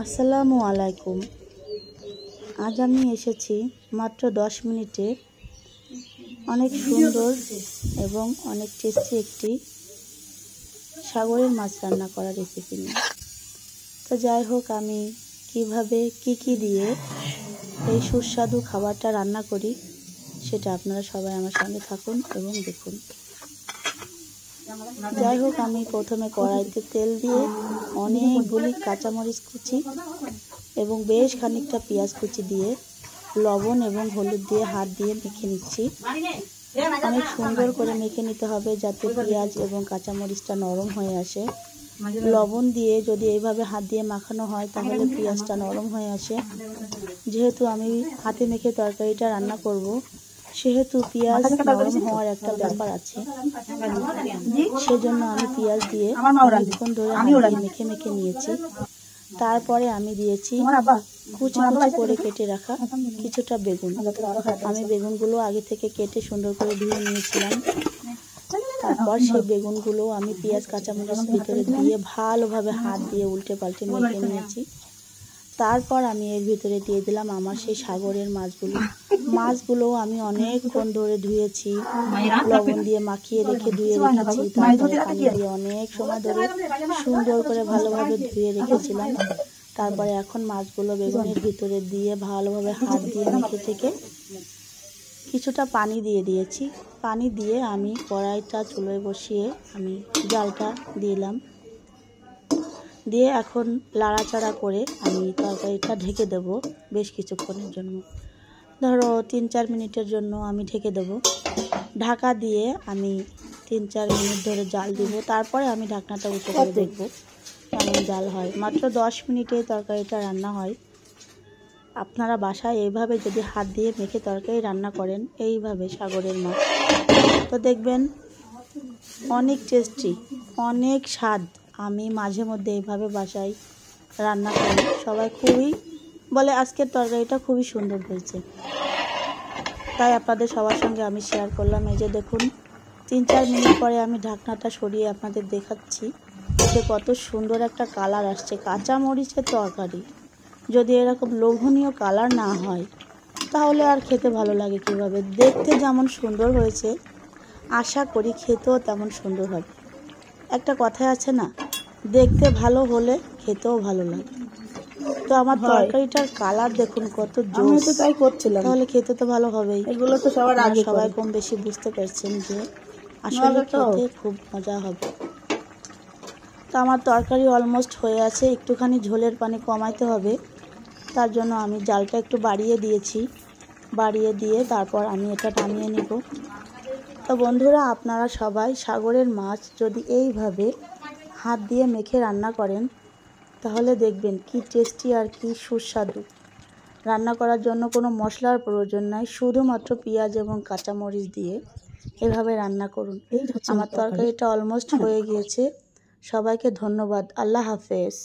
আসসালামু আলাইকুম। আজ আমি এসেছি মাত্র 10 মিনিটে অনেক সুন্দর এবং অনেক টেস্টি একটি সাগরের মাছ রান্না করার রেসিপি নিয়ে। তো যাই হোক, আমি কিভাবে কি দিয়ে এই সুস্বাদু খাবারটা রান্না করি সেটা আপনারা সবাই আমার সঙ্গে থাকুন এবং দেখুন। যাই হোক, আমি প্রথমে কড়াইতে তেল দিয়ে অনেকগুলি কাঁচামরিচ কুচি এবং বেশ খানিকটা পেঁয়াজ কুচি দিয়ে লবণ এবং হলুদ দিয়ে হাত দিয়ে মেখে নিচ্ছি। অনেক সুন্দর করে মেখে নিতে হবে যাতে পেঁয়াজ এবং কাঁচামরিচটা নরম হয়ে আসে। লবণ দিয়ে যদি এইভাবে হাত দিয়ে মাখানো হয় তাহলে পেঁয়াজটা নরম হয়ে আসে। যেহেতু আমি হাতে মেখে তরকারিটা রান্না করব, সেহেতু পেঁয়াজ নরম হওয়ার একটা ব্যাপার আছে, সেজন্য আমি পেঁয়াজ দিয়ে অনেকক্ষণ ধরে মেখে মেখে নিয়েছি। তারপরে আমি দিয়েছি কুচি কুচি করে কেটে রাখা কিছুটা বেগুন। আমি বেগুনগুলো আগে থেকে কেটে সুন্দর করে ধুয়ে নিয়েছিলাম। তারপর সেই বেগুনগুলো আমি পেঁয়াজ কাঁচামরিচ ভিতরে দিয়ে ভালোভাবে হাত দিয়ে উল্টে পাল্টে মেখে নিয়েছি। তারপর আমি এর ভিতরে দিয়ে দিলাম আমার সেই সাগরের মাছগুলো আমি অনেকক্ষণ ধরে ধুয়েছি, লবণ দিয়ে মাখিয়ে রেখে ধুয়ে রেখেছি। তারপরে পানি দিয়ে অনেক সময় ধরে সুন্দর করে ভালোভাবে ধুয়ে রেখেছিলাম। তারপরে এখন মাছগুলো বেগুনের ভিতরে দিয়ে ভালোভাবে হাত দিয়ে মেখে থেকে কিছুটা পানি দিয়ে দিয়েছি। পানি দিয়ে আমি কড়াইটা চুলোয় বসিয়ে আমি জালটা দিলাম, দিয়ে এখন লাড়াচাড়া করে আমি তরকারিটা ঢেকে দেব বেশ কিছুক্ষণের জন্য। ধরো 3-4 মিনিটের জন্য আমি ঢেকে দেব। ঢাকা দিয়ে আমি 3-4 মিনিট ধরে জাল দিব। তারপরে আমি ঢাকনাটা উঁচু করে দেখব কেমন জাল হয়। মাত্র 10 মিনিটে তরকারিটা রান্না হয়। আপনারা বাসায় এইভাবে যদি হাত দিয়ে মেখে তরকারি রান্না করেন, এইভাবে সাগরের মাছ, তো দেখবেন অনেক টেস্টি, অনেক স্বাদ। আমি মাঝে মধ্যে এইভাবে বাসায় রান্না করি, সবাই খুবই বলে আজকের তরকারিটা খুবই সুন্দর হয়েছে। তাই আপনাদের সবার সঙ্গে আমি শেয়ার করলাম। এই যে দেখুন, 3-4 মিনিট পরে আমি ঢাকনাটা সরিয়ে আপনাদের দেখাচ্ছি যে কত সুন্দর একটা কালার আসছে। কাঁচামরিচের তরকারি যদি এরকম লোভনীয় কালার না হয় তাহলে আর খেতে ভালো লাগে কীভাবে? দেখতে যেমন সুন্দর হয়েছে, আশা করি খেতেও তেমন সুন্দর হবে। একটা কথাই আছে না, দেখতে ভালো হলে খেতেও ভালো লাগে। তো আমার তরকারিটার কালার দেখুন কত জোস, তাই করছিলাম, তাহলে খেতে তো ভালো হবেই। এগুলো তো সবার আগে সবাই কম বেশি বুঝতে পারছেন যে আসলে খেতে খুব মজা হবে। তো আমার তরকারি অলমোস্ট হয়ে আছে, একটুখানি ঝোলের পানি কমাইতে হবে, তার জন্য আমি জালটা একটু বাড়িয়ে দিয়েছি। বাড়িয়ে দিয়ে তারপর আমি এটা নামিয়ে নেব। তো বন্ধুরা, আপনারা সবাই সাগরের মাছ যদি এইভাবে হাত দিয়ে মেখে রান্না করেন তাহলে দেখবেন কি টেস্টি আর কি সুস্বাদু। রান্না করার জন্য কোনো মশলার প্রয়োজন নাই, শুধুমাত্র পেঁয়াজ এবং কাঁচামরিচ দিয়ে এভাবে রান্না করুন। আমার তরকারিটা অলমোস্ট হয়ে গিয়েছে। সবাইকে ধন্যবাদ। আল্লাহ হাফেজ।